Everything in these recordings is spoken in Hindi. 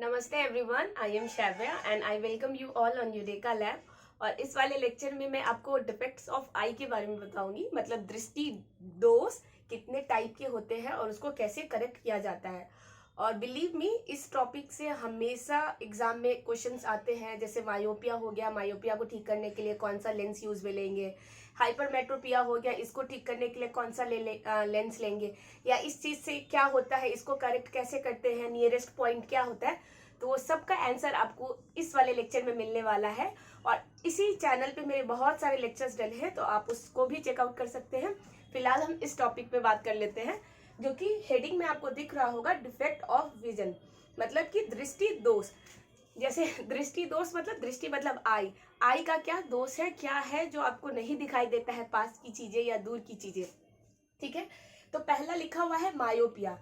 नमस्ते everyone, I am Shaivya and I welcome you all on eureka lab. और इस वाले लेक्चर में मैं आपको डिफेक्ट्स ऑफ आई के बारे में बताऊंगी, मतलब दृष्टि दोष कितने टाइप के होते हैं और उसको कैसे करेक्ट किया जाता है। और बिलीव मी, इस टॉपिक से हमेशा एग्जाम में क्वेश्चंस आते हैं। जैसे मायोपिया हो गया, मायोपिया को ठीक करने के लिए कौन सा लेंस यूज में लेंगे। हाइपरमेट्रोपिया हो गया, इसको ठीक करने के लिए कौन सा लेंस लेंगे, या इस चीज से क्या होता है, इसको करेक्ट कैसे करते हैं, नियरेस्ट पॉइंट क्या होता है। तो वो सब का आंसर आपको इस वाले लेक्चर में मिलने वाला है। और इसी चैनल पे मेरे बहुत सारे लेक्चर्स डले हैं, तो आप उसको भी चेकआउट कर सकते हैं। फिलहाल हम इस टॉपिक पे बात कर लेते हैं, जो कि हेडिंग में आपको दिख रहा होगा, डिफेक्ट ऑफ विजन, मतलब कि दृष्टि दोष। जैसे दृष्टि दोष मतलब दृष्टि मतलब आई, आई का क्या दोष है, क्या है जो आपको नहीं दिखाई देता है, पास की चीजें या दूर की चीजें। ठीक है, तो पहला लिखा हुआ है मायोपिया।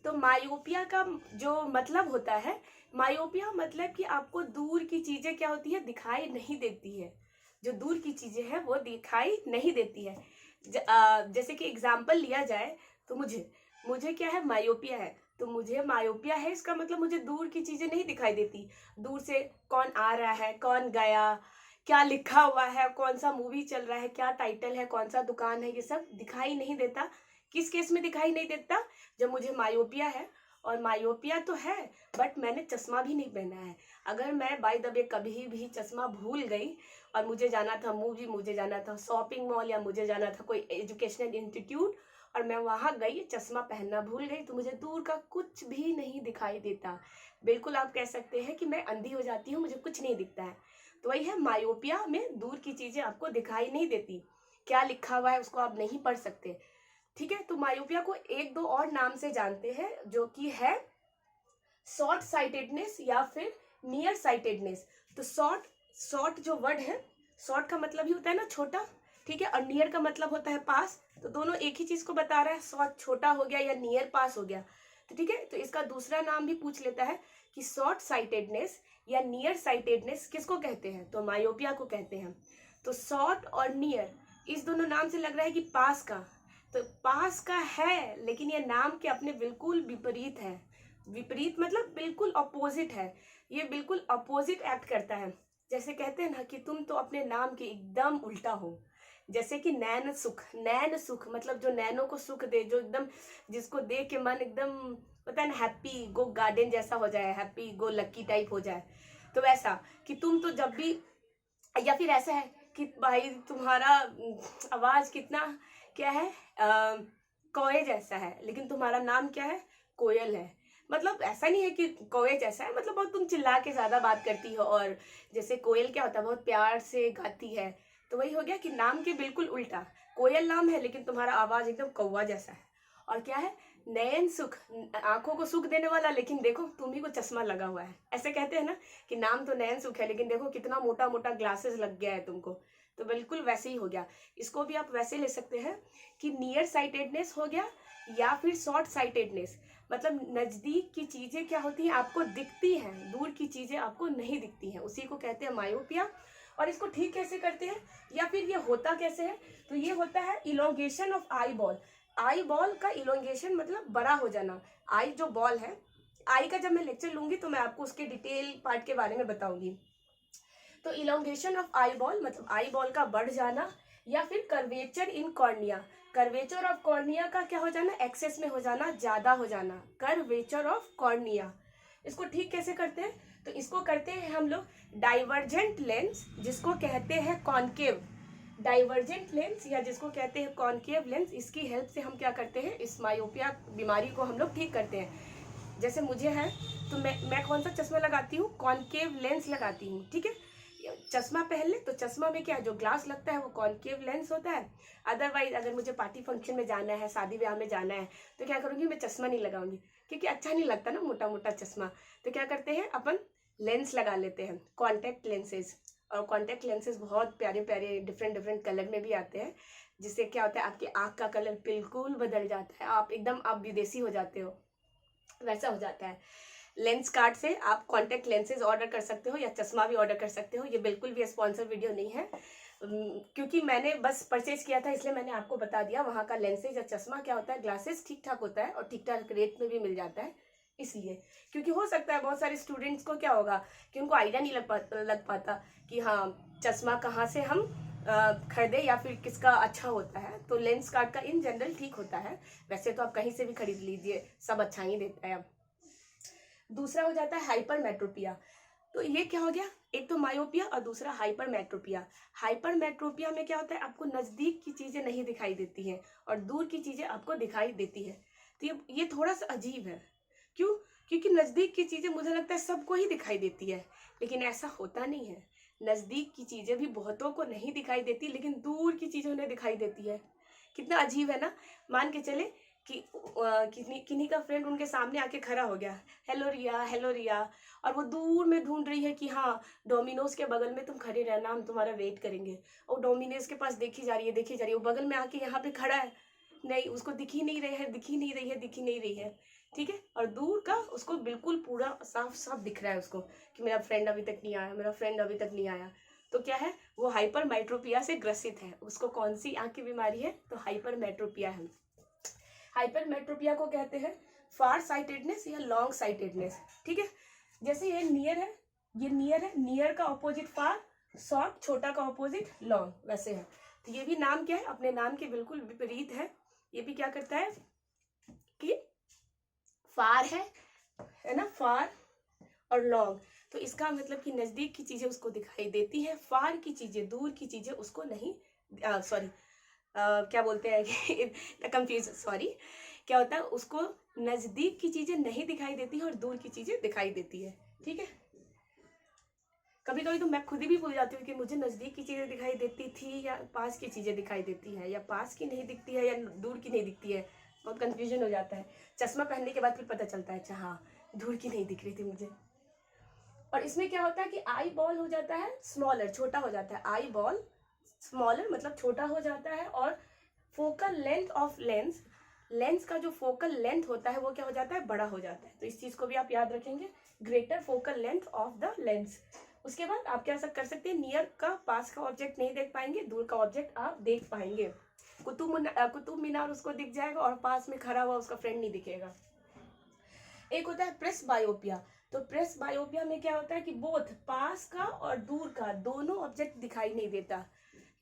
तो मायोपिया का जो मतलब होता है, मायोपिया मतलब कि आपको दूर की चीजें क्या होती है, दिखाई नहीं देती है। जो दूर की चीजें हैं वो दिखाई नहीं देती है। जैसे कि एग्जाम्पल लिया जाए तो मुझे मुझे क्या है, मायोपिया है। तो मुझे मायोपिया है, इसका मतलब मुझे दूर की चीजें नहीं दिखाई देती। दूर से कौन आ रहा है, कौन गया, क्या लिखा हुआ है, कौन सा मूवी चल रहा है, क्या टाइटल है, कौन सा दुकान है, ये सब दिखाई नहीं देता। किस केस में दिखाई नहीं देता, जब मुझे मायोपिया है। और मायोपिया तो है, बट मैंने चश्मा भी नहीं पहना है। अगर मैं बाय द वे कभी भी चश्मा भूल गई और मुझे जाना था मूवी, मुझे जाना था शॉपिंग मॉल, या मुझे जाना था कोई एजुकेशनल इंस्टीट्यूट, और मैं वहां गई, चश्मा पहनना भूल गई, तो मुझे दूर का कुछ भी नहीं दिखाई देता। बिल्कुल आप कह सकते हैं कि मैं अंधी हो जाती हूँ, मुझे कुछ नहीं दिखता है। तो वही है, मायोपिया में दूर की चीजें आपको दिखाई नहीं देती। क्या लिखा हुआ है उसको आप नहीं पढ़ सकते। ठीक है, तो मायोपिया को एक दो और नाम से जानते हैं, जो कि है शॉर्ट साइटेडनेस या फिर नियर साइटेडनेस। तो शॉर्ट शॉर्ट जो वर्ड है, शॉर्ट का मतलब ही होता है ना छोटा, ठीक है, और नियर का मतलब होता है पास। तो दोनों एक ही चीज को बता रहा है, शॉर्ट छोटा हो गया या नियर पास हो गया। तो ठीक है, तो इसका दूसरा नाम भी पूछ लेता है कि शॉर्ट साइटेडनेस या नियर साइटेडनेस किसको कहते हैं, तो मायोपिया को कहते हैं। तो शॉर्ट और नियर, इस दोनों नाम से लग रहा है कि पास का। तो पास का है, लेकिन ये नाम के अपने बिल्कुल विपरीत है। विपरीत मतलब बिल्कुल अपोजिट है, ये बिल्कुल अपोजिट एक्ट करता है। जैसे कहते हैं ना कि तुम तो अपने नाम के एकदम उल्टा हो। जैसे कि नैन सुख, नैन सुख मतलब जो नैनों को सुख दे, जो एकदम जिसको देख के मन एकदम पता है ना, हैप्पी गो गार्डन जैसा हो जाए, हैप्पी गो लक्की टाइप हो जाए। तो वैसा कि तुम तो जब भी, या फिर ऐसा है कि भाई तुम्हारा आवाज कितना क्या है, कौए जैसा है, लेकिन तुम्हारा नाम क्या है, कोयल है। मतलब ऐसा नहीं है कि कौए जैसा है, मतलब बहुत तुम चिल्ला के ज्यादा बात करती हो, और जैसे कोयल क्या होता है, बहुत प्यार से गाती है। तो वही हो गया कि नाम के बिल्कुल उल्टा, कोयल नाम है लेकिन तुम्हारा आवाज एकदम कौवा जैसा है। और क्या है, नयन सुख, आंखों को सुख देने वाला, लेकिन देखो तुम्ही को चश्मा लगा हुआ है। ऐसे कहते हैं ना कि नाम तो नयन सुख है, लेकिन देखो कितना मोटा मोटा ग्लासेस लग गया है तुमको। तो बिल्कुल वैसे ही हो गया। इसको भी आप वैसे ले सकते हैं कि नियर साइटेडनेस हो गया या फिर शॉर्ट साइटेडनेस, मतलब नजदीक की चीजें क्या होती हैं, आपको दिखती हैं, दूर की चीजें आपको नहीं दिखती हैं, उसी को कहते हैं मायोपिया। और इसको ठीक कैसे करते हैं, या फिर ये होता कैसे है, तो ये होता है elongation of eye ball. Eye ball का इलोंगेशन मतलब बड़ा हो जाना। आई जो बॉल है, आई का जब मैं लेक्चर लूंगी तो मैं आपको उसके डिटेल पार्ट के बारे में बताऊंगी। तो इलोंगेशन ऑफ आई बॉल मतलब आई बॉल का बढ़ जाना, या फिर curvature in cornea, curvature of cornea का क्या हो जाना, एक्सेस में हो जाना, ज्यादा हो जाना, कर्वेचर ऑफ कॉर्निया। इसको ठीक कैसे करते हैं, तो इसको करते हैं हम लोग डाइवर्जेंट लेंस, जिसको कहते हैं कॉनकेव। डाइवर्जेंट लेंस या जिसको कहते हैं कॉनकेव लेंस, इसकी हेल्प से हम क्या करते हैं, इस मायोपिया बीमारी को हम लोग ठीक करते हैं। जैसे मुझे है तो मैं कौन सा चश्मा लगाती हूँ, कॉनकेव लेंस लगाती हूँ। ठीक है, चश्मा पहन ले तो चश्मा में क्या जो ग्लास लगता है वो कॉनकेव लेंस होता है। अदरवाइज अगर मुझे पार्टी फंक्शन में जाना है, शादी ब्याह में जाना है, तो क्या करूंगी, मैं चश्मा नहीं लगाऊंगी, क्योंकि अच्छा नहीं लगता ना मोटा मोटा चश्मा। तो क्या करते हैं, अपन लेंस लगा लेते हैं, कॉन्टेक्ट लेंसेज। और कॉन्टेक्ट लेंसेज बहुत प्यारे प्यारे डिफरेंट डिफरेंट कलर में भी आते हैं, जिससे क्या होता है, आपकी आंख का कलर बिल्कुल बदल जाता है, आप एकदम आप विदेशी हो जाते हो, वैसा हो जाता है। लेंस कार्ड से आप कॉन्टेक्ट लेंसेज ऑर्डर कर सकते हो, या चश्मा भी ऑर्डर कर सकते हो। ये बिल्कुल भी स्पॉन्सर वीडियो नहीं है, क्योंकि मैंने बस परचेज किया था, इसलिए मैंने आपको बता दिया वहाँ का लेंसेज या चश्मा क्या होता है। ग्लासेस ठीक ठाक होता है और ठीक ठाक रेट में भी मिल जाता है, इसलिए, क्योंकि हो सकता है बहुत सारे स्टूडेंट्स को क्या होगा कि उनको आइडिया नहीं लग पाता कि हाँ चश्मा कहाँ से हम खरीदे या फिर किसका अच्छा होता है। तो लेंस कार्ड का इन जनरल ठीक होता है, वैसे तो आप कहीं से भी खरीद लीजिए, सब अच्छा ही देता है। अब दूसरा हो जाता है हाइपरमेट्रोपिया। तो ये क्या हो गया, एक तो मायोपिया और दूसरा हाइपरमेट्रोपिया। हाइपरमेट्रोपिया में क्या होता है, आपको नजदीक की चीजें नहीं दिखाई देती हैं और दूर की चीजें आपको दिखाई देती है। तो ये थोड़ा सा अजीब है। क्यों? क्योंकि नजदीक की चीजें मुझे लगता है सबको ही दिखाई देती है, लेकिन ऐसा होता नहीं है। नजदीक की चीजें भी बहुतों को नहीं दिखाई देती, लेकिन दूर की चीजें उन्हें दिखाई देती है। कितना अजीब है ना। मान के चले कि किन्हीं का फ्रेंड उनके सामने आके खड़ा हो गया, हेलो रिया, हेलो रिया, और वो दूर में ढूंढ रही है कि हाँ डोमिनोज के बगल में तुम खड़े रहना, हम तुम्हारा वेट करेंगे। और डोमिनोज के पास देखी जा रही है, देखी जा रही है, वो बगल में आके यहाँ पे खड़ा है, नहीं उसको दिख ही नहीं रही है, दिख ही नहीं रही है, दिख ही नहीं रही है, ठीक है। और दूर का उसको बिल्कुल पूरा साफ साफ दिख रहा है उसको कि मेरा फ्रेंड अभी तक नहीं आया, मेरा फ्रेंड अभी तक नहीं आया। तो क्या है, वो हाइपरमेट्रोपिया से ग्रसित है। उसको कौन सी आंख की बीमारी है, तो हाइपरमेट्रोपिया है। हाइपरमेट्रोपिया को कहते हैं फार साइटेडनेस या लॉन्ग साइटेडनेस, ठीक है। जैसे ये नियर है, ये नियर है, नियर का ऑपोजिट फार, शॉर्ट छोटा का ऑपोजिट लॉन्ग, वैसे है। तो ये भी नाम क्या है, अपने नाम के बिल्कुल विपरीत है। ये भी क्या करता है कि फार है ना, फार और लॉन्ग। तो इसका मतलब कि नजदीक की चीजें उसको दिखाई देती है, फार की चीजें, दूर की चीजें उसको नहीं, सॉरी क्या बोलते हैं कंफ्यूज, सॉरी, क्या होता है, उसको नजदीक की चीजें नहीं दिखाई देती है और दूर की चीजें दिखाई देती है, ठीक है। कभी कभी तो मैं खुद ही भी भूल जाती हूँ कि मुझे नजदीक की चीजें दिखाई देती थी या पास की चीजें दिखाई देती है, या पास की नहीं दिखती है या दूर की नहीं दिखती है, बहुत कंफ्यूजन हो जाता है। चश्मा पहनने के बाद फिर पता चलता है, अच्छा हाँ दूर की नहीं दिख रही थी मुझे। और इसमें क्या होता है कि आई बॉल हो जाता है स्मॉलर, छोटा हो जाता है, आई बॉल स्मॉलर मतलब छोटा हो जाता है। और focal length of lens, lens का जो फोकल लेंथ होता है वो क्या हो जाता है, बड़ा हो जाता है। तो इस चीज को भी आप याद रखेंगे, greater focal length of the lens. उसके बाद आप क्या कर सकते हैं, नियर का पास का ऑब्जेक्ट नहीं देख पाएंगे, दूर का ऑब्जेक्ट आप देख पाएंगे। कुतुब मीनार उसको दिख जाएगा और पास में खड़ा हुआ उसका फ्रेंड नहीं दिखेगा। एक होता है प्रेस बायोपिया। तो प्रेस बायोपिया में क्या होता है कि बोथ पास का और दूर का दोनों ऑब्जेक्ट दिखाई नहीं देता।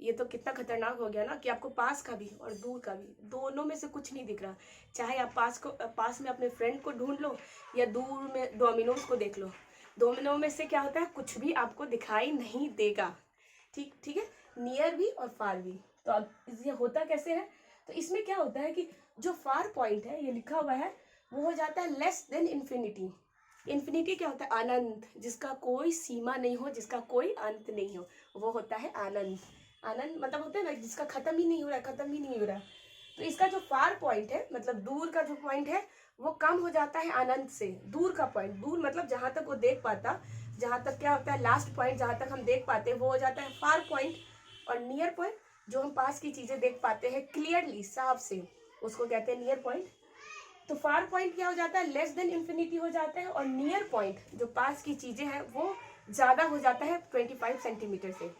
ये तो कितना खतरनाक हो गया ना कि आपको पास का भी और दूर का भी, दोनों में से कुछ नहीं दिख रहा। चाहे आप पास में अपने फ्रेंड को ढूंढ लो या दूर में डोमिनोज को देख लो, दोनों में से क्या होता है, कुछ भी आपको दिखाई नहीं देगा, ठीक है, नियर भी और फार भी। तो अब ये होता कैसे है, तो इसमें क्या होता है कि जो फार पॉइंट है, ये लिखा हुआ है, वो हो जाता है लेस देन इन्फिनिटी। इन्फिनिटी क्या होता है, अनंत, जिसका कोई सीमा नहीं हो, जिसका कोई अंत नहीं हो, वो होता है अनंत। अनंत मतलब होता है ना, जिसका खत्म ही नहीं हो रहा, खत्म ही नहीं हो रहा। तो इसका जो फार पॉइंट है, मतलब दूर का जो पॉइंट है, वो कम हो जाता है अनंत से। दूर का पॉइंट, दूर मतलब जहां तक वो देख पाता, जहां तक क्या होता है लास्ट पॉइंट, जहां तक हम देख पाते हैं वो हो जाता है फार पॉइंट। और नियर पॉइंट जो हम पास की चीजें देख पाते हैं क्लियरली, साफ से, उसको कहते हैं नियर पॉइंट। तो फार पॉइंट क्या हो जाता है, लेस देन इन्फिनिटी हो जाता है। और नियर पॉइंट जो पास की चीजें हैं वो ज्यादा हो जाता है 25 सेंटीमीटर से,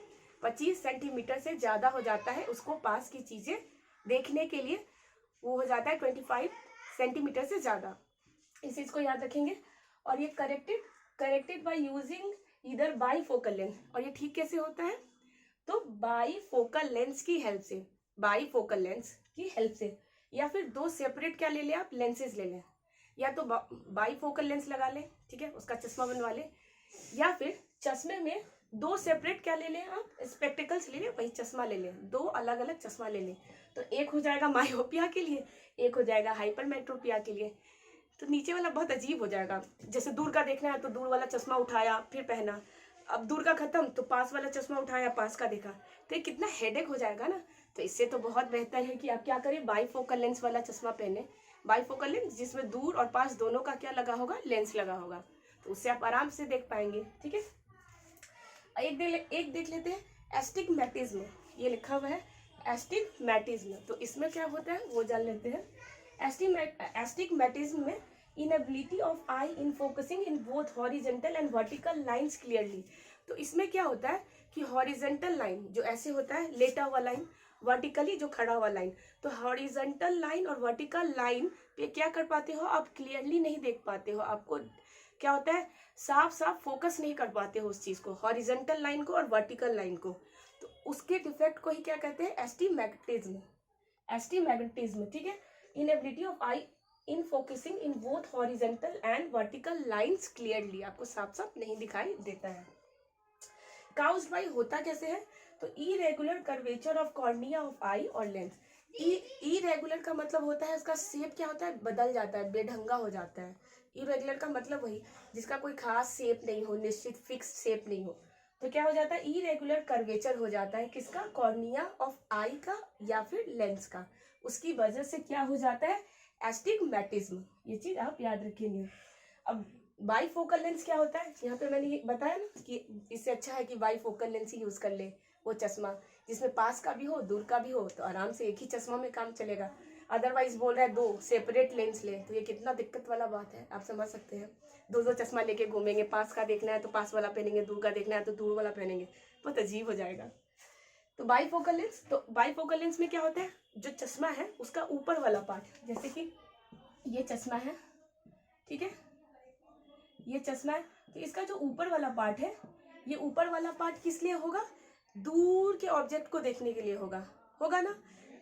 25 सेंटीमीटर से ज्यादा हो जाता है उसको पास की चीजें देखने के लिए, वो हो जाता है 25 सेंटीमीटर से ज्यादा। इस चीज को याद रखेंगे। और ये करेक्टेड बाय यूजिंग इधर बाई फोकल लेंस। और ये ठीक कैसे होता है, तो बाई फोकल लेंस की हेल्प से, बाई फोकल लेंस की हेल्प से, या फिर दो सेपरेट क्या ले लें आप, लेंसेज ले लें। या तो बाई फोकल लेंस लगा लें, ठीक है, उसका चश्मा बनवा लें, या फिर चश्मे में दो सेपरेट क्या ले लें आप, स्पेक्टिकल्स ले लें, वही चश्मा ले लें, दो अलग अलग चश्मा ले लें। तो एक हो जाएगा मायोपिया के लिए, एक हो जाएगा हाइपरमेट्रोपिया के लिए। तो नीचे वाला बहुत अजीब हो जाएगा, जैसे दूर का देखना है तो दूर वाला चश्मा उठाया फिर पहना, अब दूर का खत्म तो पास वाला चश्मा उठाया पास का देखा, तो ये कितना हेडेक हो जाएगा ना। तो इससे तो बहुत बेहतर है कि आप क्या करें, बाईफोकल लेंस वाला चश्मा पहने। बाईफोकल लेंस जिसमें दूर और पास दोनों का क्या लगा होगा, लेंस लगा होगा, तो उससे आप आराम से देख पाएंगे, ठीक है। एक देख लेते हैं एस्टिग्मेटिज्म, ये लिखा हुआ है एस्टिग्मेटिज्म। तो इसमें क्या होता है वो जान लेते हैं। एस्टिग्मेटिज्म में inability of I in focusing in both horizontal and vertical lines clearly. तो इसमें क्या होता है कि हॉरिजेंटल लाइन जो ऐसे होता है, लेटा हुआ लाइन, वर्टिकली जो खड़ा हुआ लाइन। तो हॉरिजॉन्टल लाइन और वर्टिकल लाइन पे क्या कर पाते हो आप, क्लियरली नहीं देख पाते हो, आपको क्या होता है, साफ साफ फोकस नहीं कर पाते हो उस चीज को, हॉरिजॉन्टल लाइन को और वर्टिकल लाइन को। तो उसके डिफेक्ट को ही क्या कहते हैं, एस्टिमैग्मेटिज्म। एस्टिमैग्मेटिज्म, ठीक है। Inability of I in focusing in both horizontal and vertical lines clearly, आपको साफ साफ नहीं दिखाई देता है। काउज्ड बाय, होता कैसे है, तो irregular curvature of cornea of eye और लेंस। इरेगुलर का मतलब होता है उसका शेप क्या होता है, बदल जाता है, बेढंगा हो जाता है। इरेगुलर का मतलब वही जिसका कोई खास शेप नहीं हो, निश्चित फिक्स शेप नहीं हो, तो क्या हो जाता है, इरेगुलर कर्वेचर हो जाता है किसका, कॉर्निया ऑफ आई का या फिर लेंस का। उसकी वजह से क्या हो जाता है, एस्टिग्मेटिज्म। ये चीज आप याद रखेंगे। अब बाईफोकल लेंस क्या होता है, यहाँ पे मैंने ये बताया ना कि इससे अच्छा है कि बाईफोकल लेंस ही यूज कर ले, वो चश्मा जिसमें पास का भी हो दूर का भी हो, तो आराम से एक ही चश्मा में काम चलेगा। अदरवाइज बोल रहा है दो सेपरेट लेंस ले, तो ये कितना दिक्कत वाला बात है, आप समझ सकते हैं। दो दो चश्मा लेके घूमेंगे, पास का देखना है तो पास वाला पहनेंगे, दूर का देखना है तो दूर वाला पहनेंगे, बहुत अजीब हो जाएगा। तो बाईफोकल लेंस, तो बाईफोकल लेंस में क्या होता है, जो चश्मा है उसका ऊपर वाला पार्ट, जैसे कि ये चश्मा है, ठीक है, ये चश्मा है, तो इसका जो ऊपर वाला पार्ट है, ये ऊपर वाला पार्ट किस लिए होगा, दूर के ऑब्जेक्ट को देखने के लिए होगा, होगा ना,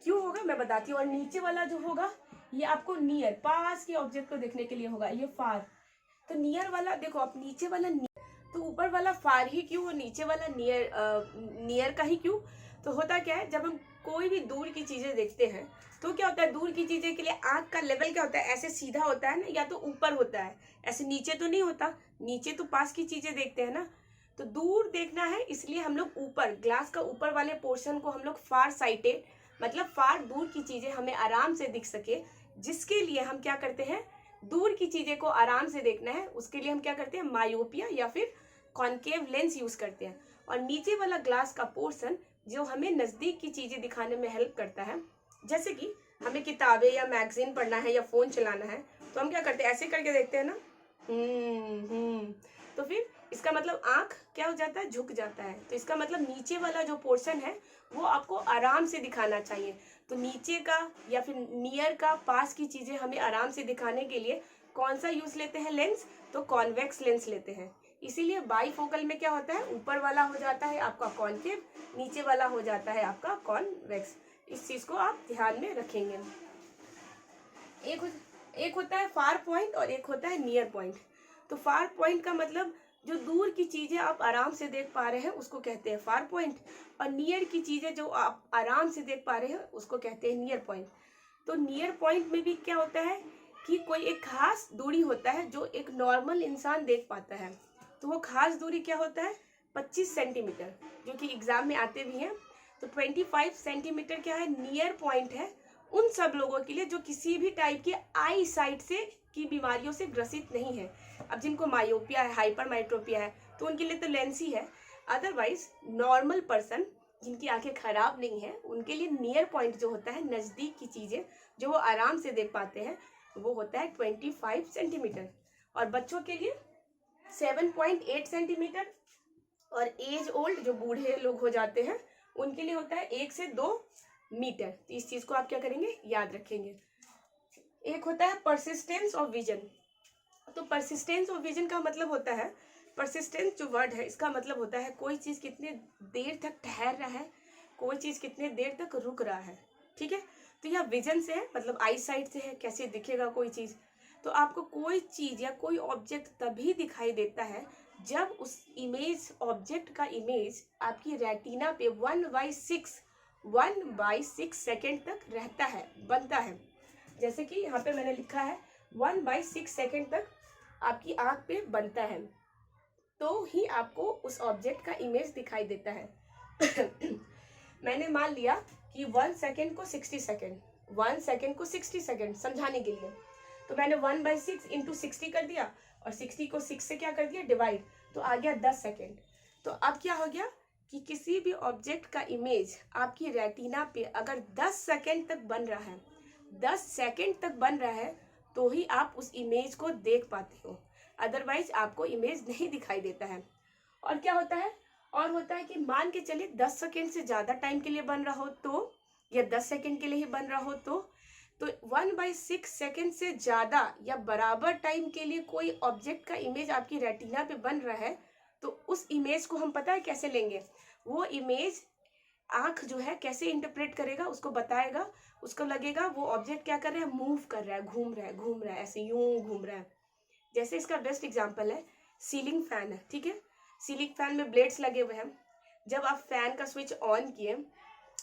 क्यों होगा मैं बताती हूँ। और नीचे वाला जो होगा ये आपको नियर, पास के ऑब्जेक्ट को देखने के लिए होगा, ये फार। तो नियर वाला देखो आप, नीचे वाला तो ऊपर वाला फार ही क्यों और नीचे वाला नियर, नियर का ही क्यों। तो होता क्या है, जब हम कोई भी दूर की चीजें देखते हैं तो क्या होता है, दूर की चीजें के लिए आंख का लेवल क्या होता है, ऐसे सीधा होता है ना, या तो ऊपर होता है, ऐसे नीचे तो नहीं होता, नीचे तो पास की चीजें देखते हैं ना। तो दूर देखना है इसलिए हम लोग ऊपर, ग्लास का ऊपर वाले पोर्शन को हम लोग फार साइटेड, मतलब फार दूर की चीजें हमें आराम से दिख सके, जिसके लिए हम क्या करते हैं, दूर की चीजें को आराम से देखना है, उसके लिए हम क्या करते हैं, मायोपिया या फिर कॉन्केव लेंस यूज करते हैं। और नीचे वाला ग्लास का पोर्शन जो हमें नजदीक की चीजें दिखाने में हेल्प करता है, जैसे कि हमें किताबें या मैगजीन पढ़ना है या फोन चलाना है, तो हम क्या करते हैं, ऐसे करके देखते हैं ना, तो फिर इसका मतलब आंख क्या हो जाता है, झुक जाता है। तो इसका मतलब नीचे वाला जो पोर्शन है वो आपको आराम से दिखाना चाहिए। तो नीचे का या फिर नियर का, पास की चीजें हमें आराम से दिखाने के लिए कौन सा यूज लेते हैं, लेंस, तो कॉन्वेक्स लेंस लेते हैं। इसीलिए बाईफोकल में क्या होता है, ऊपर वाला हो जाता है आपका कॉन्केव, नीचे वाला हो जाता है आपका कॉन्वेक्स। इस चीज को आप ध्यान में रखेंगे। एक होता है फार पॉइंट और एक होता है नियर पॉइंट। तो फार पॉइंट का मतलब जो दूर की चीजें आप आराम से देख पा रहे हैं उसको कहते हैं फार पॉइंट, और नियर की चीजें जो आप आराम से देख पा रहे हैं उसको कहते हैं नियर पॉइंट। तो नियर पॉइंट में भी क्या होता है कि कोई एक खास दूरी होता है जो एक नॉर्मल इंसान देख पाता है। तो वो खास दूरी क्या होता है, 25 सेंटीमीटर, जो कि एग्जाम में आते भी हैं। तो 25 सेंटीमीटर क्या है, नियर पॉइंट है उन सब लोगों के लिए जो किसी भी टाइप की आई साइट से की बीमारियों से ग्रसित नहीं है। अब जिनको मायोपिया है, हाइपर माइट्रोपिया है, तो उनके लिए तो लेंस ही है। अदरवाइज नॉर्मल पर्सन जिनकी आंखें खराब नहीं है उनके लिए नियर पॉइंट जो होता है, नजदीक की चीजें जो वो आराम से देख पाते हैं, वो होता है 25 सेंटीमीटर। और बच्चों के लिए 7.8 सेंटीमीटर, और एज ओल्ड जो बूढ़े लोग हो जाते हैं उनके लिए होता है 1 से 2 मीटर। तो इस चीज को आप क्या करेंगे, याद रखेंगे। एक होता है परसिस्टेंस ऑफ विजन। तो परसिस्टेंस ऑफ विजन का मतलब होता है, परसिस्टेंस जो वर्ड है इसका मतलब होता है कोई चीज कितने देर तक ठहर रहा है, कोई चीज कितने देर तक रुक रहा है, ठीक है। तो यह विजन से है, मतलब आई साइट से है, कैसे दिखेगा कोई चीज। तो आपको कोई चीज या कोई ऑब्जेक्ट तभी दिखाई देता है जब उस इमेज, ऑब्जेक्ट का इमेज आपकी रेटिना पे 1/6 सेकेंड तक रहता है, बनता है। जैसे कि यहाँ पे मैंने लिखा है 1/6 सेकेंड तक आपकी आंख पे बनता है, तो ही आपको उस ऑब्जेक्ट का इमेज दिखाई देता है। मैंने मान लिया कि 1 सेकेंड को 60 सेकेंड, 1 सेकेंड को 60 सेकेंड समझाने के लिए, तो मैंने 1/6 इंटू 60 कर दिया और 60 को 6 से क्या कर दिया, डिवाइड, तो आ गया 10 सेकेंड। तो अब क्या हो गया कि किसी भी ऑब्जेक्ट का इमेज आपकी रेटिना पे अगर 10 सेकेंड तक बन रहा है, 10 सेकेंड तक बन रहा है, तो ही आप उस इमेज को देख पाते हो, अदरवाइज आपको इमेज नहीं दिखाई देता है। और क्या होता है, और होता है कि मान के चलिए 10 सेकेंड से ज़्यादा टाइम के लिए बन रहा हो, तो या 10 सेकंड के लिए ही बन रहा हो तो 1/6 सेकंड से ज़्यादा या बराबर टाइम के लिए कोई ऑब्जेक्ट का इमेज आपकी रेटिना पे बन रहा है, तो उस इमेज को हम पता है कैसे लेंगे, वो इमेज आँख जो है कैसे इंटरप्रेट करेगा उसको बताएगा। उसको लगेगा वो ऑब्जेक्ट क्या कर रहा है, मूव कर रहा है, घूम रहा है, ऐसे यूं घूम रहा है। जैसे इसका बेस्ट एग्जांपल है सीलिंग फैन है, ठीक है। सीलिंग फैन में ब्लेड्स लगे हुए हैं। जब आप फैन का स्विच ऑन किए,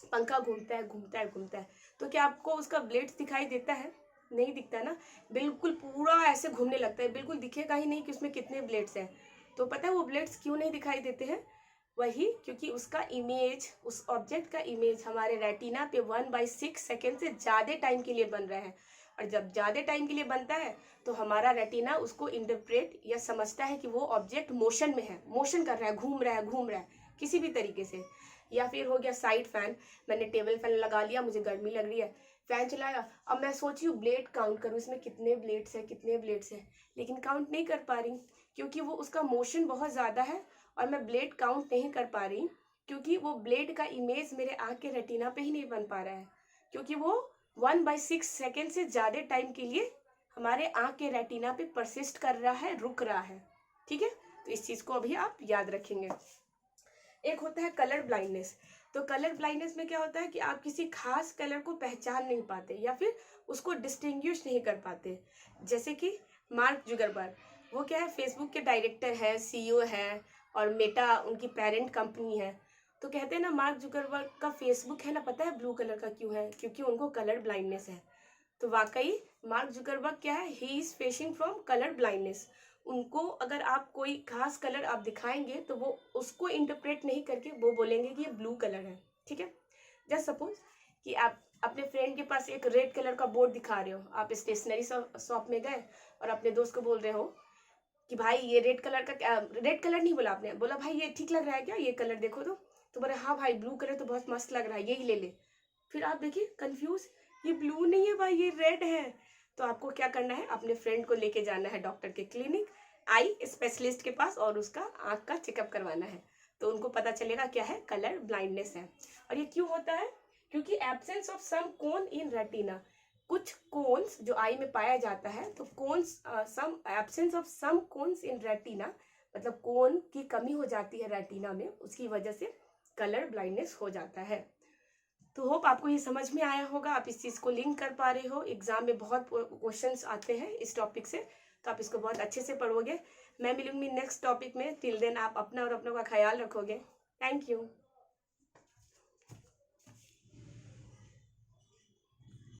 पंखा घूमता है घूमता है घूमता है, तो क्या आपको उसका ब्लेड्स दिखाई देता है? नहीं दिखता ना, बिल्कुल पूरा ऐसे घूमने लगता है, बिल्कुल दिखेगा ही नहीं कि उसमें कितने ब्लेड्स हैं। तो पता है वो ब्लेड्स क्यों नहीं दिखाई देते हैं? वही क्योंकि उसका इमेज, उस ऑब्जेक्ट का इमेज हमारे रेटिना पे 1/6 सेकेंड से ज़्यादा टाइम के लिए बन रहा है। और जब ज़्यादा टाइम के लिए बनता है तो हमारा रेटिना उसको इंटरप्रेट या समझता है कि वो ऑब्जेक्ट मोशन में है, मोशन कर रहा है, घूम रहा है किसी भी तरीके से। या फिर हो गया साइड फैन, मैंने टेबल फैन लगा लिया, मुझे गर्मी लग रही है, फैन चलाया, अब मैं सोच रही हूँ ब्लेड काउंट करूँ इसमें कितने ब्लेड्स हैं, कितने ब्लेड्स हैं, लेकिन काउंट नहीं कर पा रही क्योंकि वो उसका मोशन बहुत ज़्यादा है और मैं ब्लेड काउंट नहीं कर पा रही क्योंकि वो ब्लेड का इमेज मेरे आँख के रेटिना पे ही नहीं बन पा रहा है, क्योंकि वो 1/6 सेकेंड से ज़्यादा टाइम के लिए हमारे आँख के रेटिना पे परसिस्ट कर रहा है, रुक रहा है, ठीक है। तो इस चीज़ को अभी आप याद रखेंगे। एक होता है कलर ब्लाइंडनेस। तो कलर ब्लाइंडनेस में क्या होता है कि आप किसी खास कलर को पहचान नहीं पाते या फिर उसको डिस्टिंग्विश नहीं कर पाते। जैसे कि मार्क जुगरबर्ग, वो क्या है, फेसबुक के डायरेक्टर है, सीईओ है और मेटा उनकी पेरेंट कंपनी है। तो कहते हैं ना मार्क जुगरबर्ग का फेसबुक है ना, पता है ब्लू कलर का क्यों है? क्योंकि उनको कलर ब्लाइंडनेस है। तो वाकई मार्क जुकरबर्ग क्या है, he is facing from colour blindness. उनको अगर आप कोई खास कलर आप दिखाएंगे तो वो उसको इंटरप्रेट नहीं करके वो बोलेंगे कि ये ब्लू कलर है, ठीक है। जस्ट सपोज कि आप अपने फ्रेंड के पास एक रेड कलर का बोर्ड दिखा रहे हो, आप स्टेशनरी शॉप में गए और अपने दोस्त को बोल रहे हो कि भाई ये रेड कलर का, रेड कलर नहीं बोला आपने, बोला भाई ये ठीक लग रहा है क्या, ये कलर देखो तो बोले हाँ भाई ब्लू कलर तो बहुत मस्त लग रहा है, यही ले ले। फिर आप देखिए कंफ्यूज, ये ब्लू नहीं है भाई, ये रेड है। तो आपको क्या करना है, अपने फ्रेंड को लेके जाना है डॉक्टर के क्लिनिक, आई स्पेशलिस्ट के पास, और उसका आँख का चेकअप करवाना है। तो उनको पता चलेगा क्या है, कलर ब्लाइंडनेस है। और ये क्यों होता है? क्योंकि absence of some cone in retina, कुछ कोन्स जो आई में पाया जाता है, तो cones some absence of some cones in retina, मतलब कोन की कमी हो जाती है रेटिना में, उसकी वजह से कलर ब्लाइंडनेस हो जाता है। तो होप आपको ये समझ में आया होगा, आप इस चीज़ को लिंक कर पा रहे हो। एग्जाम में बहुत क्वेश्चंस आते हैं इस टॉपिक से, तो आप इसको बहुत अच्छे से पढ़ोगे। मैं मिलूंगी नेक्स्ट टॉपिक में, टिल देन आप अपना और अपनों का ख्याल रखोगे। Thank you.